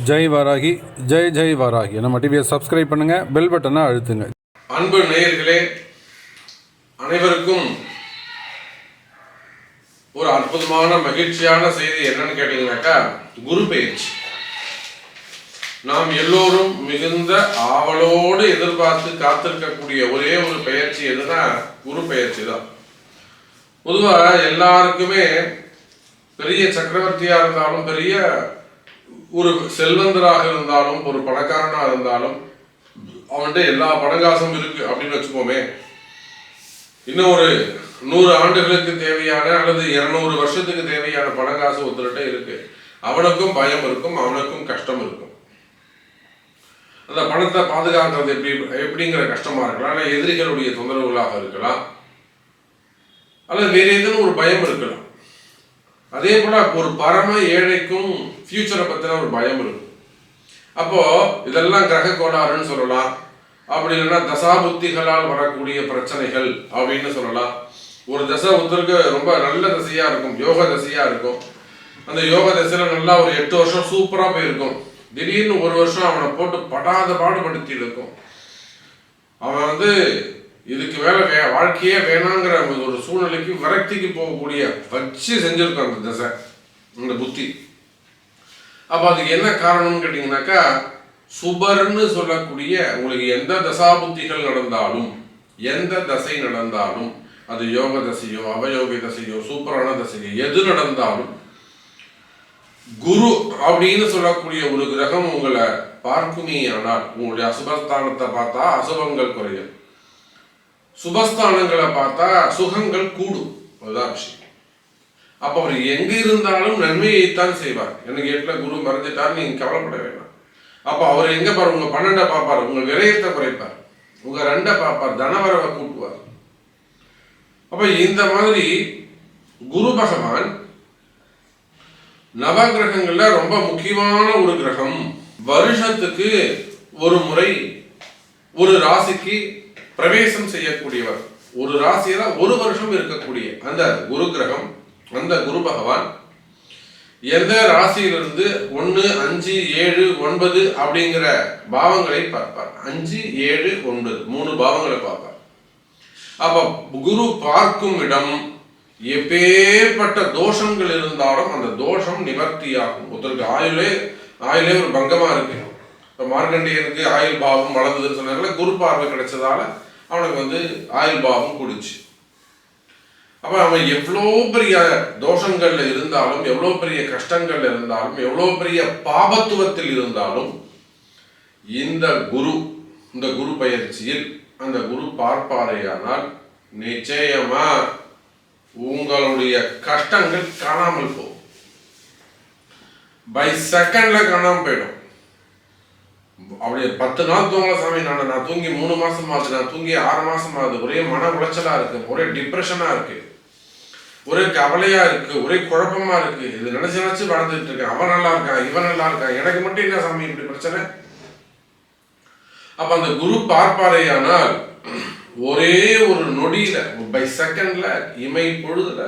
ஜெய் வாராகி, ஜெய் ஜெய் வாராகி. நம்ம டிவியை சப்ஸ்கிரைப் பண்ணுங்க, பெல் பட்டனை அழுத்துங்க. அன்பு நேயர்களே அனைவருக்கும் ஒரு அற்புதமான மகிழ்ச்சியான செய்தி என்னன்னு கேட்டீங்கன்னாக்கா, குரு பெயர்ச்சி. நாம் எல்லோரும் மிகுந்த ஆவலோடு எதிர்பார்த்து காத்திருக்கக்கூடிய ஒரே ஒரு பெயர்ச்சி எதுனா குரு பெயர்ச்சி தான். பொதுவாக எல்லாருக்குமே பெரிய சக்கரவர்த்தியா இருந்தாலும், பெரிய ஒரு செல்வந்தராக இருந்தாலும், ஒரு பணக்காரனாக இருந்தாலும், அவன்கிட்ட எல்லா பணங்காசும் இருக்கு அப்படின்னு வச்சுப்போமே. இன்னும் ஒரு 100 ஆண்டுகளுக்கு தேவையான அல்லது 200 வருஷத்துக்கு தேவையான பணங்காசு ஒருத்தர்கிட்ட இருக்கு. அவனுக்கும் பயம் இருக்கும், அவனுக்கும் கஷ்டம் இருக்கும். அந்த பணத்தை பாதுகாக்கிறது எப்படிங்கிற கஷ்டமா இருக்கலாம், அல்ல எதிரிகளுடைய தொந்தரவுகளாக இருக்கலாம், அல்லது வேற ஏதேனும் ஒரு பயம் இருக்கலாம். அதே போல ஒரு பரம ஏழைக்கும் ஃபியூச்சரை பத்தின ஒரு பயம் இருக்கும். அப்போ இதெல்லாம் கிரக கோளாறுன்னு சொல்லலாம், அப்படி இல்லைன்னா தசாபுத்திகளால் வரக்கூடிய பிரச்சனைகள் அப்படின்னு சொல்லலாம். ஒரு தசை ஒருத்தருக்கு ரொம்ப நல்ல தசையா இருக்கும், யோக தசையா இருக்கும். அந்த யோக தசையில நல்லா ஒரு 8 வருஷம் சூப்பரா போயிருக்கும். திடீர்னு ஒரு வருஷம் அவனை போட்டு படாத பாடுபடுத்தி இருக்கும். அவன் இதுக்கு மேல வாழ்க்கையே வேணாங்கிற ஒரு சூழ்நிலைக்கு விரக்திக்கு போகக்கூடிய வச்சு செஞ்சிருக்கும் அந்த தசை, அந்த புத்தி. அப்ப அதுக்கு என்ன காரணம்னு கேட்டீங்கன்னாக்கா, சுபர்னு சொல்லக்கூடிய உங்களுக்கு எந்த தசாபுத்திகள் நடந்தாலும், எந்த தசை நடந்தாலும், அது யோக தசையோ அவயோக தசையோ சூப்பரான தசையோ எது நடந்தாலும், குரு அப்படின்னு சொல்லக்கூடிய ஒரு கிரகம் உங்களை பார்க்குமே ஆனால் உங்களுடைய அசுபஸ்தானத்தை பார்த்தா அசுபங்கள் குறையும், சுபஸ்தானங்களை பார்த்தா சுகங்கள் கூடும். அதுதான் விஷயம். அப்ப அவர் எங்க இருந்தாலும் நன்மையைத்தான் செய்வார். எனக்கு 8ல குரு மறைஞ்சிட்டார், நீங்க கவலைப்பட வேண்டாம். அப்ப அவர் எங்க பாரு, உங்க 12 பார்ப்பார், உங்க விரயத்தை குறைப்பார், உங்க 2 பார்ப்பார், தனவரவை கூட்டுவார். அப்ப இந்த மாதிரி குரு பகவான் நவகிரகங்கள்ல ரொம்ப முக்கியமான ஒரு கிரகம். வருஷத்துக்கு ஒரு முறை ஒரு ராசிக்கு பிரவேசம் செய்யக்கூடியவர். ஒரு ராசியில ஒரு வருஷம் இருக்கக்கூடிய அந்த குரு கிரகம், அந்த குரு பகவான் எந்த ராசியிலிருந்து 1, 5, 7, 9 அப்படிங்கிற பாவங்களை பார்ப்பார். 5, 7, 9 3 பாவங்களை பார்ப்பார். அப்ப குரு பார்க்கும் இடம் எப்பேற்பட்ட தோஷங்கள் இருந்தாலும் அந்த தோஷம் நிவர்த்தியாகும். ஒருத்தருக்கு ஆயுளே ஒரு பங்கமா இருக்கு. இப்போ மார்கண்டேயனுக்கு ஆயுள் பாவம் வளர்ந்ததுன்னு சொன்னாங்களே, குரு பார்வை கிடைச்சதால அவனுக்கு ஆயுள் பாவம் கூடுச்சு. அப்ப அவன் எவ்வளோ பெரிய தோஷங்கள்ல இருந்தாலும், எவ்வளோ பெரிய கஷ்டங்கள்ல இருந்தாலும், எவ்வளோ பெரிய பாபத்துவத்தில் இருந்தாலும், இந்த குரு பயிற்சியில் அந்த குரு பார்ப்பாரையானால் நிச்சயமா உங்களுடைய கஷ்டங்கள் காணாமல் போகும். பை செகண்ட்ல காணாமல் போயிடும். அப்படி 10 நாள் தூங்கல சாமி, நான் தூங்கி 3 மாசம் ஆகுது, நான் தூங்கி 6 மாசம் ஆகுது, ஒரே மன உளைச்சலா இருக்கு, ஒரே டிப்ரெஷனா இருக்கு, ஒரே கவலையா இருக்கு, ஒரே குழப்பமா இருக்கு, இது நினைச்சு வாழ்ந்துட்டு இருக்கேன், அவன் நல்லா இருக்கான், இவன் நல்லா இருக்கான், எனக்கு மட்டும் என்ன சாமி இப்படி பிரச்சனை. அப்ப அந்த குரு பார்ப்பாரையானால் ஒரே ஒரு நொடியில, பை செகண்ட்ல, இமை பொழுதுல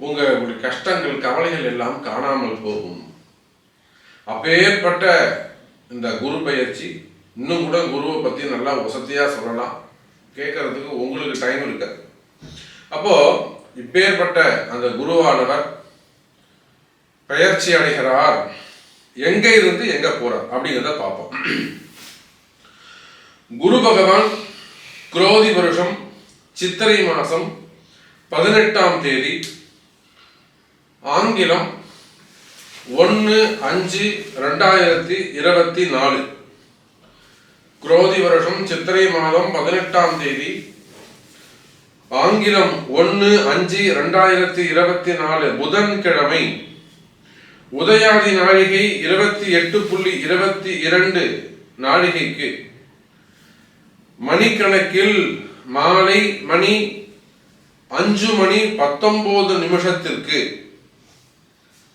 உங்களுடைய கஷ்டங்கள் கவலைகள் எல்லாம் காணாமல் போகும். அப்பேற்பட்ட இந்த குரு பயிற்சி, இன்னும் கூட குருவை பத்தி நல்லா வசதியா சொல்லலாம், கேட்கறதுக்கு உங்களுக்கு டைம் இருக்காது. அப்போ இப்பேற்பட்ட அந்த குருவானவர் பயிற்சி அடைகிறார், எங்க இருந்து எங்க போறார் அப்படிங்கிறத பார்ப்போம். குரு பகவான் குரோதி வருஷம் சித்திரை மாசம் 18ஆம் தேதி, ஆங்கிலம் 1/5/2024, குரோதி வருஷம் சித்திரை மாதம் 18ஆம் தேதி, ஆங்கிலம் 1/5/2024 புதன்கிழமை, உதயாதி நாழிகை 28:22 நாழிகைக்கு, மணிக்கணக்கில் மாலை மணி 5:19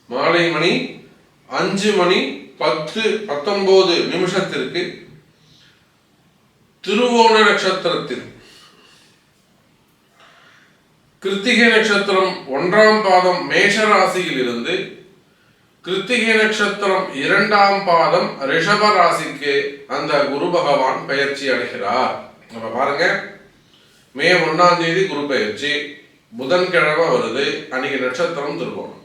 மாலை மணி 5:10:19 திருவோண நட்சத்திரத்தில், கிருத்திகை நட்சத்திரம் 1ஆம் பாதம் மேஷ ராசியில் இருந்து கிருத்திகை நட்சத்திரம் 2ஆம் பாதம் ரிஷப ராசிக்கு அந்த குரு பகவான் பயிற்சி அடைகிறார். நம்ம பாருங்க, மே 1ஆம் தேதி குரு பயிற்சி, புதன்கிழமை வருது. அன்னைக்கு நட்சத்திரம் திருவோணம்.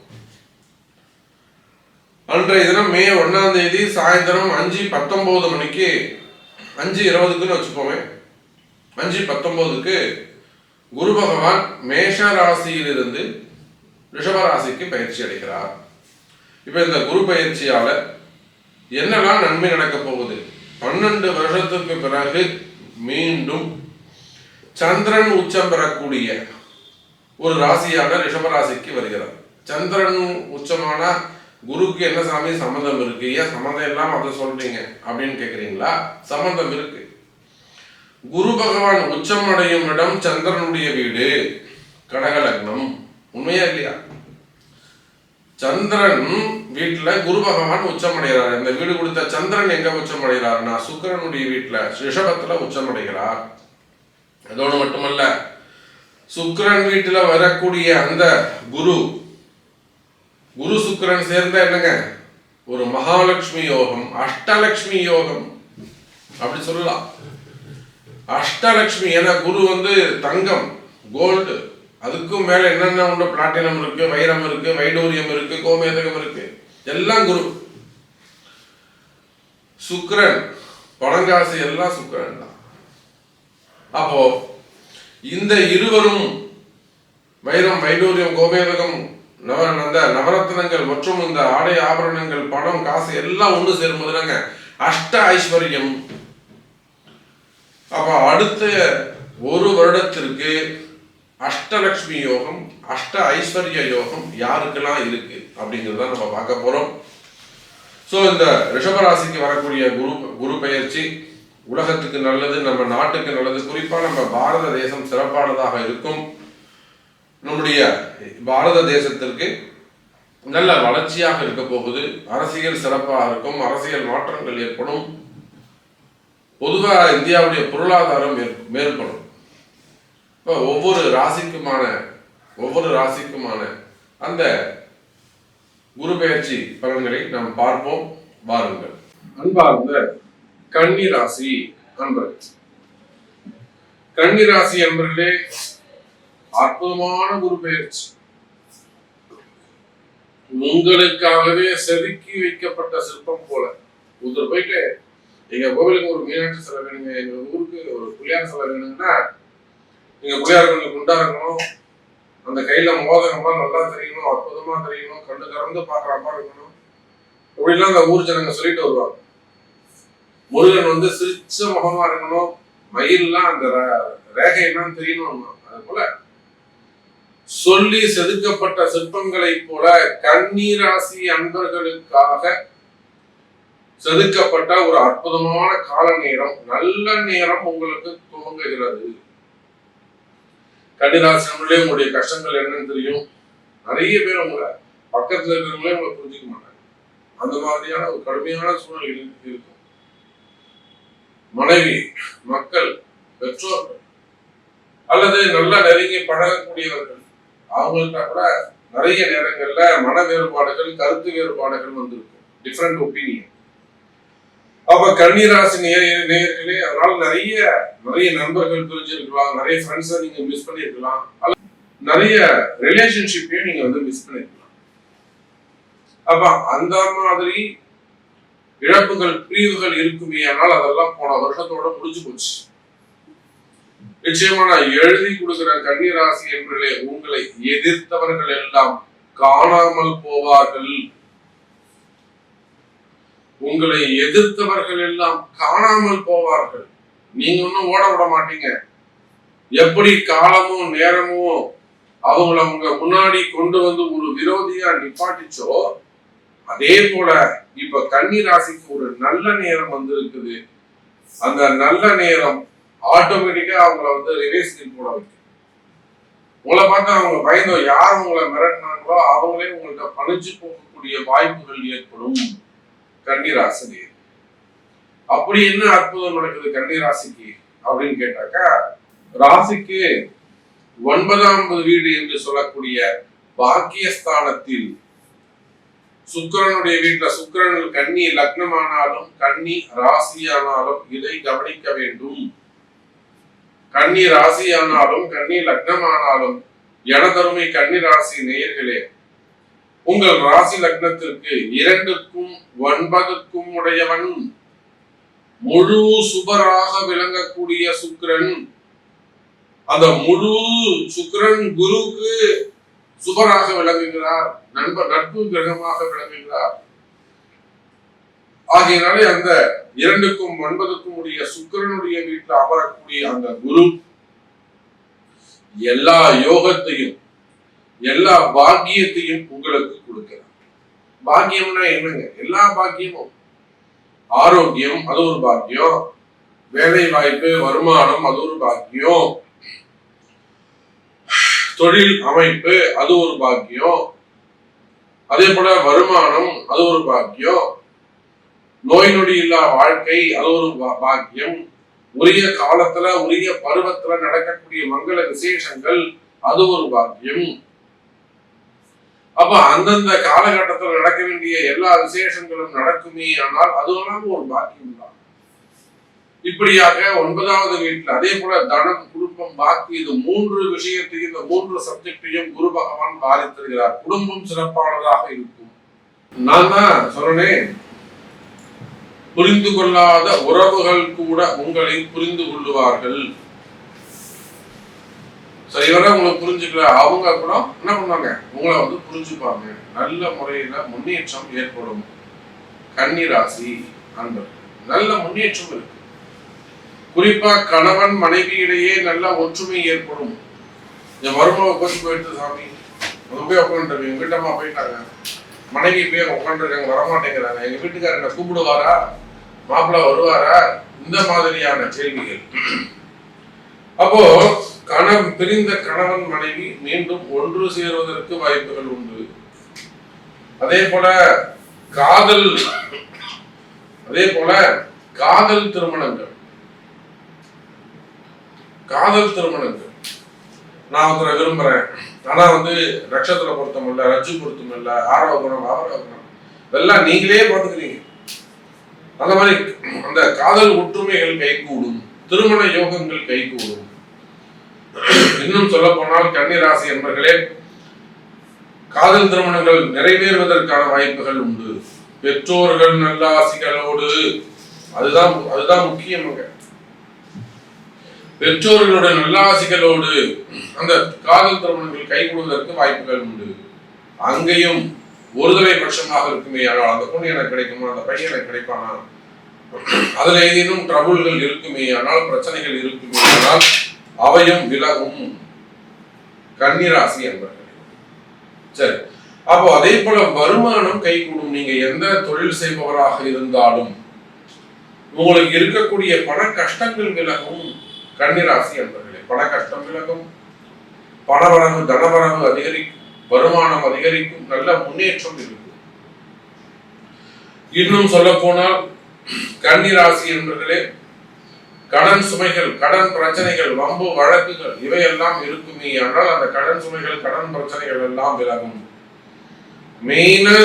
அன்றைய தினம் மே 1ஆம் தேதி சாயந்தரம் 5:19 மணிக்கு, 5:20க்குன்னு வச்சுக்கோமே, 5:19க்கு குரு பகவான் மேஷ ராசியிலிருந்து ரிஷப ராசிக்கு பயிற்சி அடைகிறார். இப்ப இந்த குரு பயிற்சியால என்னெல்லாம் நன்மை நடக்க போகுது? 12 வருஷத்துக்கு பிறகு மீண்டும் சந்திரன் உச்சம் பெறக்கூடிய ஒரு ராசியான ரிஷப ராசிக்கு வருகிறார். சந்திரன் உச்சமான குருக்கு என்ன சாமி சம்பந்தம் இருக்கு? ஏன் சம்பந்தம் இல்லாம அதை சொல்றீங்க அப்படின்னு கேக்குறீங்களா? சம்பந்தம் இருக்கு. குரு பகவான் உச்சம் அடையும் இடம் சந்திரனுடைய வீடு, கடக லக்னம். உண்மையா இல்லையா? சந்திரன் வீட்டுல குரு பகவான் உச்சம் அடைகிறார். இந்த வீடு கொடுத்த சந்திரன் எங்க உச்சம் அடைகிறார்னா சுக்கிரனுடைய வீட்டுல ரிஷபத்துல உச்சம் அடைகிறார். அதோடு மட்டுமல்ல, சுக்கிரன் வீட்டுல வரக்கூடிய அந்த குரு சுக்கிரன் சேர்ந்த என்னங்க ஒரு மகாலட்சுமி யோகம், அஷ்டலட்சுமி யோகம் அப்படி சொல்லலாம். அஷ்டலட்சுமி ஏன்னா குரு தங்கம், கோல்டு, அதுக்கும் மேல என்னென்ன உண்டு, பிளாட்டினம் இருக்கு, வைரம் இருக்கு, வைடூரியம் இருக்கு, கோமேதகம் இருக்கு, எல்லாம் குரு. சுக்கிரன் பணங்காசு எல்லாம் சுக்கிரன் தான். அப்போ இந்த இருவரும் வைரம், வைடூரியம், கோமேதகம், நவரத்னங்கள் மற்றும் இந்த ஆடை ஆபரணங்கள், பணம், காசு எல்லாம் ஒன்று சேரும்போதுதாங்க அஷ்ட ஐஸ்வர்யம். அப்ப அடுத்த ஒரு வருடத்திற்கு அஷ்டலட்சுமி யோகம், அஷ்ட ஐஸ்வர்ய யோகம் யாருக்கெல்லாம் இருக்கு அப்படிங்கிறத நம்ம பார்க்க போறோம். ஸோ இந்த ரிஷபராசிக்கு வரக்கூடிய குரு பயிற்சி உலகத்துக்கு நல்லது, நம்ம நாட்டுக்கு நல்லது. குறிப்பா நம்ம பாரத தேசம் சிறப்பானதாக இருக்கும். நம்முடைய பாரத தேசத்திற்கு நல்ல வளர்ச்சியாக இருக்க போகுது. அரசியல் சிறப்பாக இருக்கும், அரசியல் மாற்றங்கள் ஏற்படும். பொதுவாக இந்தியாவுடைய பொருளாதாரம் மேற்படும். இப்போ ஒவ்வொரு ராசிக்குமான அந்த குரு பெயர்ச்சி பலன்களை நாம் பார்ப்போம். வாருங்கள். அன்பார்ந்த கன்னி ராசி அன்பர்கள், கன்னி ராசி அன்பர்களே, அற்புதமான குரு பெயர்ச்சி. உங்களுக்காகவே செதுக்கி வைக்கப்பட்ட சிற்பம் போல. ஒருத்தர் போயிட்டு எங்க கோவிலுக்கு ஒரு மீனாட்சி சிலை வேணுங்க, எங்க ஊருக்கு ஒரு புளியார் சிலை வேணுங்கன்னா, நீங்க புளியார் கொஞ்சம் குண்டா இருக்கணும், அந்த கையில மோதகம்லாம் நல்லா தெரியணும், அற்புதமா தெரியணும், கண்ணு திறந்து பாக்குற மாதிரி இருக்கணும், அப்படிலாம் அந்த ஊர் ஜனங்க சொல்லிட்டு வருவாங்க. முருகன் சிரிச்ச முகமா இருக்கணும், மயில்லாம் அந்த ரேகையெல்லாம் தெரியணும். அது போல சொல்லி செதுக்கப்பட்ட சிற்பங்களை போல கன்னிராசி அன்பர்களுக்காக செதுக்கப்பட்ட ஒரு அற்புதமான கால நேரம், நல்ல நேரம் உங்களுக்கு துவங்குகிறது. கன்னிராசி அன்பர்களே, உங்களுடைய கஷ்டங்கள் என்னன்னு தெரியும். நிறைய பேர் உங்களை பக்கத்துல இருக்கிறவங்களே உங்களை புரிஞ்சுக்க மாட்டாங்க. அந்த மாதிரியான ஒரு கடுமையான சூழ்நிலை இருக்கும். மனைவி, மக்கள், பெற்றோர்கள் அல்லது நல்லா நெருங்கி பழகக்கூடியவர்கள், அவங்கள்ட்ட கூட நிறைய நேரங்கள்ல மன வேறுபாடுகள், கருத்து வேறுபாடுகள் வந்திருக்கும். Different opinion. அப்ப கன்னிராசி நேயர்களே, அதனால நிறைய நண்பர்கள் பிரிஞ்சிருக்கலாம், நிறைய ஃப்ரெண்ட்ஸை நீங்க மிஸ் பண்ணிருக்கலாம், நிறைய ரிலேஷன்ஷிப்பையும் நீங்க மிஸ் பண்ணிருக்கலாம். அப்ப அந்த மாதிரி இழப்புகள், பிரிவுகள் இருக்குமே, ஆனால் அதெல்லாம் போன வருஷத்தோட முடிஞ்சு போச்சு. நிச்சயமா நான் எழுதி கொடுக்கிற கன்னிராசி என்பவர்களே, உங்களை எதிர்த்தவர்கள் எல்லாம் காணாமல் போவார்கள். உங்களை எதிர்த்தவர்கள் எல்லாம் காணாமல் போவார்கள். நீங்க ஒன்னும் ஓட விட மாட்டீங்க. எப்படி காலமும் நேரமும் அவங்கள உங்க முன்னாடி கொண்டு ஒரு விரோதியா நிப்பாட்டிச்சோ, அதே போல இப்ப கன்னி ராசிக்கு ஒரு நல்ல நேரம் இருக்குது. அந்த நல்ல நேரம் ஆட்டோமேட்டிக்கா அவங்கள ரிவேஸ் போட வைக்கும். உங்களை பார்த்தா அவங்க பயந்தோ, யார் உங்களை மிரட்டினாங்களோ அவங்களே உங்கள்கிட்ட பணிச்சு போகக்கூடிய வாய்ப்புகள் ஏற்படும். கன்னிராசி அப்படி என்ன அற்புதம் நடக்குது கன்னிராசிக்கு அப்படின்னு கேட்டாக்கா, ராசிக்கு 9ஆம் வீடு என்று சொல்லக்கூடிய பாக்கியஸ்தானத்தில் சுக்கிரனுடைய வீட்டுல சுக்கிரன் கன்னி லக்னமானாலும் கன்னி ராசியானாலும் இதை கவனிக்க வேண்டும். கன்னி ராசியானாலும் கன்னி லக்னமானாலும் எனதருமை கன்னி ராசி நேயர்களே, உங்கள் ராசி லக்னத்திற்கு 2க்கும் 9க்கும் உடையவன் முழு சுபராக விளங்கக்கூடிய சுக்கிரன். அந்த முழு சுக்கிரன் குருக்கு சுபராக விளங்குகிறார், நட்பு கிரகமாக விளங்குகிறார். ஆகையினாலே அந்த 2க்கும் 9க்கும் உடைய சுக்கிரனுடைய வீட்டில் அமரக்கூடிய அந்த குரு எல்லா யோகத்தையும் எல்லா பாக்கியத்தையும் உங்களுக்கு கொடுக்கிறார். பாக்கியம்னா என்னங்க? எல்லா பாக்கியமும், ஆரோக்கியம் அது ஒரு பாக்கியம், வேலை வாய்ப்பு வருமானம் அது ஒரு பாக்கியம், தொழில் அமைப்பு அது ஒரு பாக்கியம், அதே போல வருமானம் அது ஒரு பாக்கியம், நோய் நொடி இல்லா வாழ்க்கை அது ஒரு பாக்கியம், உரிய காலத்துல உரிய பருவத்துல நடக்கக்கூடிய மங்கள விசேஷங்கள் அது ஒரு பாக்கியம். அப்ப அந்தந்த காலகட்டத்தில் நடக்க வேண்டிய எல்லா விசேஷங்களும் நடக்குமே, ஆனால் அதுவெல்லாம் ஒரு பாக்கியம் தான். இப்படியாக 9வது வீட்டில் அதே போல தனம் குடும்பம் வாக்கு இது 3 விஷயத்தையும் இந்த 3 சப்ஜெக்டையும் குரு பகவான் பாதித்திருக்கிறார். குடும்பம் சிறப்பானதாக இருக்கும். நான் தான் சொன்னேன், புரிந்து கொள்ளாத உறவுகள் கூட உங்களை புரிந்து கொள்ளுவார்கள். சரி, இவரை உங்களை புரிஞ்சுக்கல, அவங்க கூட என்ன பண்ணுவாங்க, உங்களை புரிஞ்சுப்பாங்க. நல்ல முறையில முன்னேற்றம் ஏற்படும். கன்னி ராசி அன்பர்கள் நல்ல முன்னேற்றம் இருக்கு. குறிப்பா கணவன் மனைவி இடையே நல்ல ஒற்றுமை ஏற்படும். இந்த மருமக கொஞ்சம் போயிட்டு சாமி போய் உட்காந்துருக்காங்க, எங்க வீட்டம்மா போயிட்டாங்க, மனைவி போய் உட்காந்துருக்காங்க, வரமாட்டேங்கிறாங்க, எங்க வீட்டுக்காரங்க கூப்பிடுவாரா, மாப்பிள்ள வருவாரா, இந்த மாதிரியான கேள்விகள். அப்போ பிரிந்த கணவன் மனைவி மீண்டும் ஒன்று சேருவதற்கு வாய்ப்புகள் உண்டு. அதே போல காதல் திருமணங்கள் நான் ஒருத்தரை விரும்புறேன், ஆனா நட்சத்திர பொருத்தம் இல்ல, ரஜு பொருத்தம் இல்ல, ஆரவ குணம் ஆவரவ குணம் இதெல்லாம் நீங்களே பார்த்துக்கிறீங்க. அந்த மாதிரி அந்த காதல் ஒற்றுமைகள் கைகூடும், திருமண யோகங்கள் கைகூடும். இன்னும் சொல்ல போனால் கன்னி ராசி என்பர்களே, காதல் திருமணங்கள் நிறைவேறுவதற்கான வாய்ப்புகள் உண்டு. பெற்றோர்கள் நல்லாசிகளோடு, அதுதான் முக்கியமாக, பெற்றோர்களுடைய நல்லாசிகளோடு அந்த காதல் திருமணங்கள் கைகூடுவதற்கு வாய்ப்புகள் உண்டு. அங்கேயும் ஒருதலை பட்சமாக இருக்குமே, ஆனால் அந்த பொண்ணு எனக்கு கிடைக்குமா, அந்த பையன் எனக்கு கிடைப்பானா, அதுல ஏதேனும் ட்ரபுள்கள் இருக்குமே, ஆனால் பிரச்சனைகள் இருக்குமே, ஆனால் அவையும் விலகும். கன்னிராசி என்பர்கள் சரி. அப்போ அதே போல வருமானம் கைகூடும். நீங்க எந்த தொழில் செய்பவராக இருந்தாலும் உங்களுக்கு இருக்கக்கூடிய பண கஷ்டங்கள் விலகும். கன்னிராசி என்பர்களே, பண கஷ்டம் விலகும், பணவரவு தனவரவு அதிகரிக்கும், வருமானம் அதிகரிக்கும், நல்ல முன்னேற்றம் இருக்கும். இன்னும் சொல்ல போனால் கன்னிராசி என்பர்களே, கடன் சுமைகள், கடன் பிரச்சனைகள், வம்பு வழக்குகள் இவையெல்லாம் இருக்குமே, ஆனால் அந்த கடன் சுமைகள், கடன் பிரச்சனைகள் எல்லாம் விலகும். மெயினா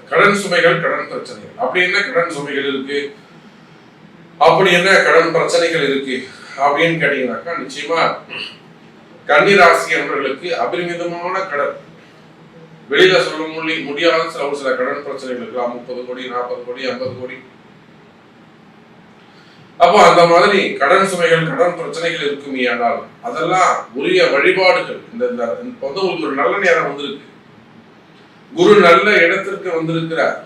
கடன் சுமைகள், கடன் பிரச்சனைகள். அப்படி என்ன கடன் சுமைகள் இருக்கு, அப்படி என்ன கடன் பிரச்சனைகள் இருக்கு அப்படின்னு கேட்டீங்கன்னாக்கா, நிச்சயமா கன்னிராசி என்பவர்களுக்கு அபரிமிதமான கடன், வெளியில சொல்ல முடியாத சில கடன் பிரச்சனைகள் இருக்கலாம். 30 கோடி 40 கோடி 50 கோடி. அப்போ அந்த மாதிரி கடன் சுமைகள், கடன் பிரச்சனைகள் இருக்குமே, ஆனால் அதெல்லாம் உரிய வழிபாடுகள். இந்த ஒரு நல்ல நேரம் வந்திருக்கு, குரு நல்ல இடத்திற்கு வந்திருக்கிறார்.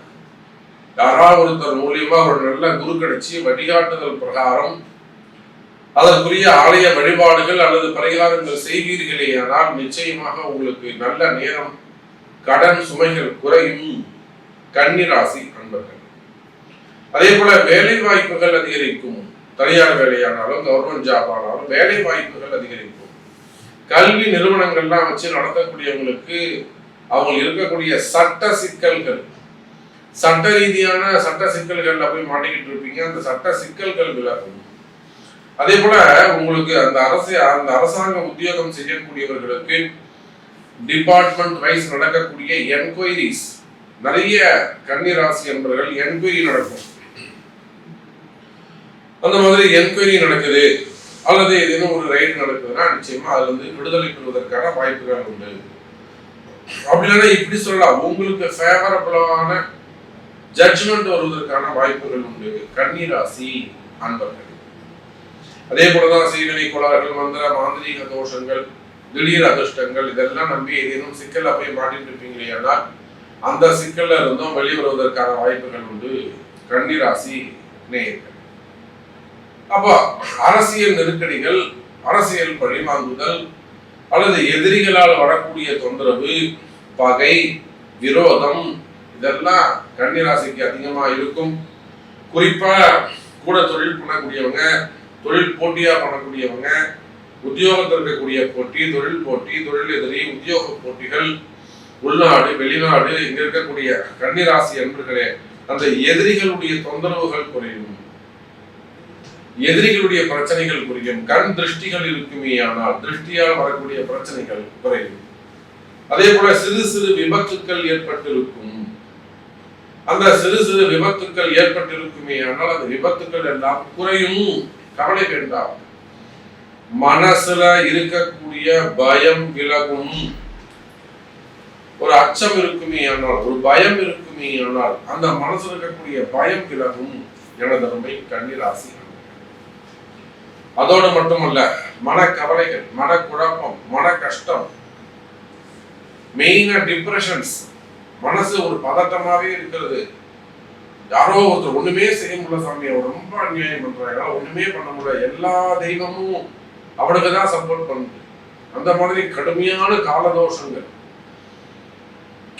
யாராவது ஒருத்தர் மூலியமா ஒரு நல்ல குரு கிடைச்சி வழிகாட்டுதல் பிரகாரம் அதற்குரிய ஆலய வழிபாடுகள் அல்லது பரிகாரங்கள் செய்வீர்களே, ஆனால் நிச்சயமாக உங்களுக்கு நல்ல நேரம், கடன் சுமைகள் குறையும். கன்னிராசி அன்பர்கள். அதே போல வேலை வாய்ப்புகள் அதிகரிக்கும். தனியார் வேலையானாலும் கவர்மெண்ட் ஜாப் ஆனாலும் வேலை வாய்ப்புகள் அதிகரிக்கும். கல்வி நிறுவனங்கள்லாம் வச்சு நடத்தக்கூடியவங்களுக்கு அவங்க இருக்கக்கூடிய சட்ட சிக்கல்கள், சட்ட ரீதியான சட்ட சிக்கல்கள்ல போய் மாட்டிக்கிட்டு இருப்பீங்க, அந்த சட்ட சிக்கல்கள் விலகும். அதே போல உங்களுக்கு அந்த அரசாங்க உத்தியோகம் செய்யக்கூடியவர்களுக்கு டிபார்ட்மெண்ட் வைஸ் நடக்கக்கூடிய என்கொயரிஸ், நிறைய கன்னிராசி என்பவர்கள் என்கொயரி நடக்கும். அந்த மாதிரி என்கொயரி நடக்குது அல்லது ஏதேனும் ஒரு ரைடு நடக்குதுன்னா நிச்சயமா அதுல இருந்து விடுதலை பெறுவதற்கான வாய்ப்புகள் உண்டு. அப்படி இல்லைன்னா இப்படி சொல்லலாம், உங்களுக்கு ஃபேவரபிளான ஜட்ஜ்மெண்ட் வருவதற்கான வாய்ப்புகள் உண்டு கன்னிராசி அன்பர்கள். அதே போலதான் செய்வினை கோளாறுகள், மந்திர மாந்திரீக தோஷங்கள், திடீர் அதிர்ஷ்டங்கள் இதெல்லாம் நம்பி ஏதேனும் சிக்கல்ல போய் மாட்டிட்டு இருப்பீங்களே, ஆனால் அந்த சிக்கல்ல இருந்தும் வெளிவருவதற்கான வாய்ப்புகள் உண்டு கன்னிராசி நேயர்கள். அப்ப அரசியல் நெருக்கடிகள், அரசியல் பழிவாங்குதல் அல்லது எதிரிகளால் வரக்கூடிய தொந்தரவு, பகை, விரோதம் இதெல்லாம் கன்னிராசிக்கு அதிகமா இருக்கும். குறிப்பா கூட தொழில் பண்ணக்கூடியவங்க, தொழில் போட்டியா பண்ணக்கூடியவங்க, உத்தியோகத்தில் இருக்கக்கூடிய போட்டி, தொழில் எதிரி, உத்தியோக போட்டிகள், உள்நாடு வெளிநாடு இங்க இருக்கக்கூடிய கன்னிராசி அன்பர்களே, அந்த எதிரிகளுடைய தொந்தரவுகள் குறையும், எதிரிகளுடைய பிரச்சனைகள் குறையும். கண் திருஷ்டிகள் இருக்குமே ஆனால் திருஷ்டியால் வரக்கூடிய பிரச்சனைகள் குறையும். அதே போல சிறு சிறு விபத்துக்கள் ஏற்பட்டிருக்கும். அந்த சிறு சிறு விபத்துக்கள் ஏற்பட்டிருக்குமே ஆனால் அந்த விபத்துக்கள் எல்லாம் குறையும். கவலை வேண்டாம். மனசுல இருக்கக்கூடிய பயம் விலகும். ஒரு அச்சம் இருக்குமே ஆனால், ஒரு பயம் இருக்குமே ஆனால் அந்த மனசுல இருக்கக்கூடிய பயம் விலகும். எனதருமை கன்னிராசி. அதோடு மட்டுமல்ல, மனக்கவலைகள், மனக்குழப்பம், மன கஷ்டம், மெயினா டிப்ரெஷன்ஸ், மனசு ஒரு பதட்டமாவே இருக்கிறது. யாரோ ஒருத்தர் ஒண்ணுமே செய்ய முடியல சாமி, அவர் ரொம்ப அநியாயம் பண்றாங்க, ஒண்ணுமே பண்ண முடியல, எல்லா தெய்வமும் அவனுக்குதான் சப்போர்ட் பண்ணுது. அந்த மாதிரி கடுமையான காலதோஷங்கள்.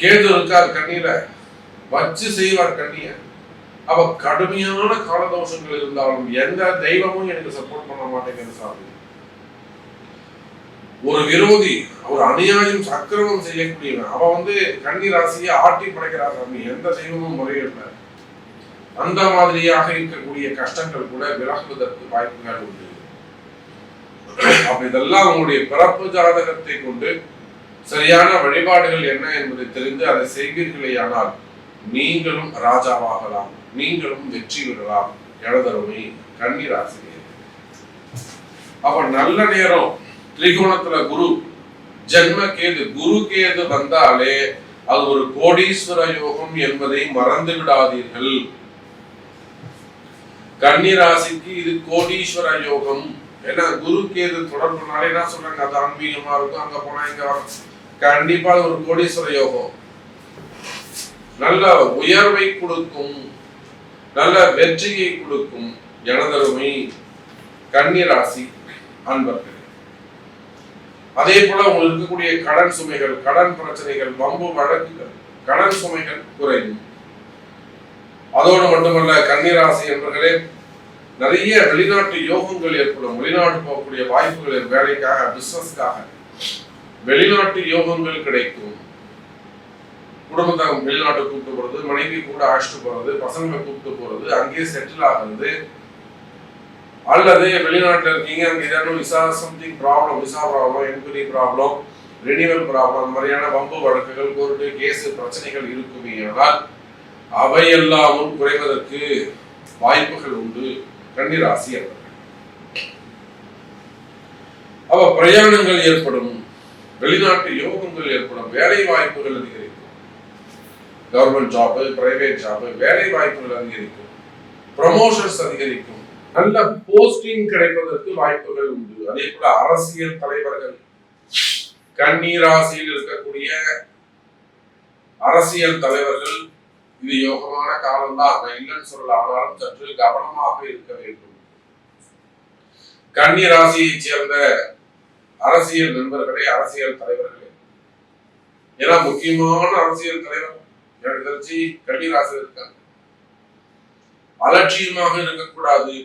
கேது இருக்கார் கண்ணியில, வச்சு செய்வார் கண்ணிய. அவ கடுமையான காலதோஷங்கள் இருந்தாலும் எந்த தெய்வமும் எனக்கு சப்போர்ட் பண்ண மாட்டேங்குது சாமி. ஒரு விரோதி, ஒரு அநியாயம் அக்கிரமம் செய்யக்கூடியவன், அவன் கன்னி ராசியை ஆட்டி படைக்கிறா சாமி, எந்த தெய்வமும் முறையிடல. அந்த மாதிரியாக இருக்கக்கூடிய கஷ்டங்கள் கூட விலகுவதற்கு வாய்ப்புகள் உண்டு. அப்ப இதெல்லாம் உங்களுடைய பிறப்பு ஜாதகத்தை கொண்டு சரியான வழிபாடுகள் என்ன என்பதை தெரிந்து அதை செய்வீர்களேயானால் நீங்களும் ராஜாவாகலாம், நீங்களும் வெற்றி பெறலாம். எழுதருமை கன்னிராசினியர். அப்ப நல்ல நேரம், திரிகோணத்துல குரு, ஜென்ம கேது, குரு கேது வந்தாலே அது ஒரு கோடீஸ்வர யோகம் என்பதை மறந்து விடாதீர்கள். கன்னிராசிக்கு இது கோடீஸ்வர யோகம். ஏன்னா குரு கேது தொடர்புனாலே என்ன சொல்றாங்க, அது ஆன்மீகமா இருக்கும், அங்க போனா இங்க வரும், கண்டிப்பா ஒரு கோடீஸ்வர யோகம். நல்ல உயர்வை கொடுக்கும், நல்ல வெற்றியை கொடுக்கும். எனதருமை கன்னிராசி அன்பர்கள். அதே போல உங்களுக்கு இருக்கக்கூடிய கடன் சுமைகள், கடன் பிரச்சனைகள், வம்பு வழக்குகள், கடன் சுமைகள் குறையும். அதோடு மட்டுமல்ல கன்னிராசி என்பர்களே, நிறைய வெளிநாட்டு யோகங்கள் ஏற்படும். வெளிநாட்டு போகக்கூடிய வாய்ப்புகள், வேலைக்காக, பிசினஸ்க்காக வெளிநாட்டு யோகங்கள் கிடைக்கும். குடும்பத்தை வெளிநாட்டு கூப்பிட்டு போறது, மனைவி கூட அழைச்சிட்டு போறது, பசங்களை கூப்பிட்டு போறது, அங்கேயே செட்டில் ஆகுறது, அல்லது வெளிநாட்டில் இருக்கீங்க, அங்கே ஏதாவது visa something problem, visa problem, enquiry problem, renewal problem, அந்த மாதிரியான வம்பு வழக்குகள், கோர்ட்டு கேஸ் பிரச்சனைகள் இருக்குமே ஆனால் அவையெல்லாமும் குறைவதற்கு வாய்ப்புகள் உண்டு கன்னிராசி அவர்கள். அவ பிரயாணங்கள் ஏற்படும், வெளிநாட்டு யோகங்கள் ஏற்படும், வேலை வாய்ப்புகள் அதிகரிக்கும். கவர்மெண்ட் ஜாப், பிரைவேட் ஜாப், வேலை வாய்ப்புகள் அதிகரிக்கும், ப்ரமோஷன்ஸ் அதிகரிக்கும், நல்ல போஸ்டிங் கிடைப்பதற்கு வாய்ப்புகள் உண்டு. அதே போல அரசியல் தலைவர்கள், கன்னிராசியில் இருக்கக்கூடிய அரசியல் தலைவர்கள், இது யோகமான காலம்தான், நான் இல்லைன்னு சொல்லல, ஆனாலும் சற்று கவனமாக இருக்க வேண்டும். கன்னிராசியை சேர்ந்த அரசியல் நண்பர்களே, அரசியல் தலைவர்களே, ஏன்னா முக்கியமான அரசியல் தலைவர் எனக்கு தெரிஞ்சு கன்னிராசியில் இருக்காங்க. அலட்சியமாக இருக்கக்கூடாது.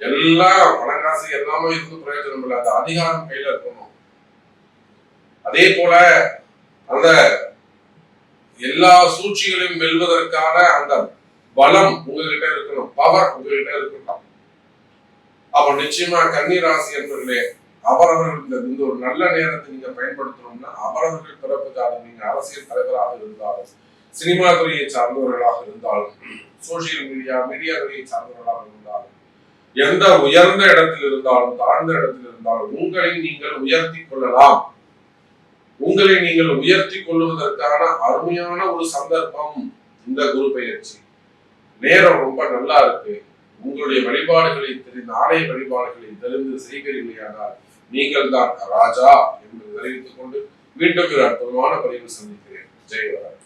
எல்லாம் பணங்காசு எல்லாமே இருந்து பிரயோஜனம் இல்லாத அதிகாரம் கையில இருக்கணும். அதே போல அந்த எல்லா சூழ்ச்சிகளையும் வெல்வதற்கான அந்த பலம் உங்ககிட்ட இருக்கணும், பவர் உங்ககிட்ட இருக்கணும். அப்ப நிச்சயமா கன்னிராசி என்பவர்களே, அவரவர்கள் ஒரு நல்ல நேரத்தை நீங்க பயன்படுத்தணும்னா அவரவர்கள் பிறப்புக்காக, நீங்க அரசியல் தலைவராக இருந்தாலும், சினிமா துறையை சார்ந்தவர்களாக இருந்தாலும், சோசியல் மீடியா துறையை சார்ந்தவர்களாக இருந்தாலும், எந்த உயர்ந்த இடத்தில் இருந்தாலும் தாழ்ந்த இடத்தில் இருந்தாலும் உங்களை நீங்கள் உயர்த்தி கொள்ளலாம். உங்களை நீங்கள் உயர்த்தி கொள்வதற்கான அருமையான ஒரு சந்தர்ப்பம் இந்த குரு பெயர்ச்சி. நேரம் ரொம்ப நல்லா இருக்கு. உங்களுடைய வழிபாடுகளை தெரிந்து, ஆலய வழிபாடுகளை தெரிந்து செய்கிறீர்களானால் நீங்கள் தான் ராஜா என்று தெரிவித்துக் கொண்டு மீண்டும் ஒரு அற்புதமான பதிவு சந்திக்கிறேன். ஜெய் வராகி.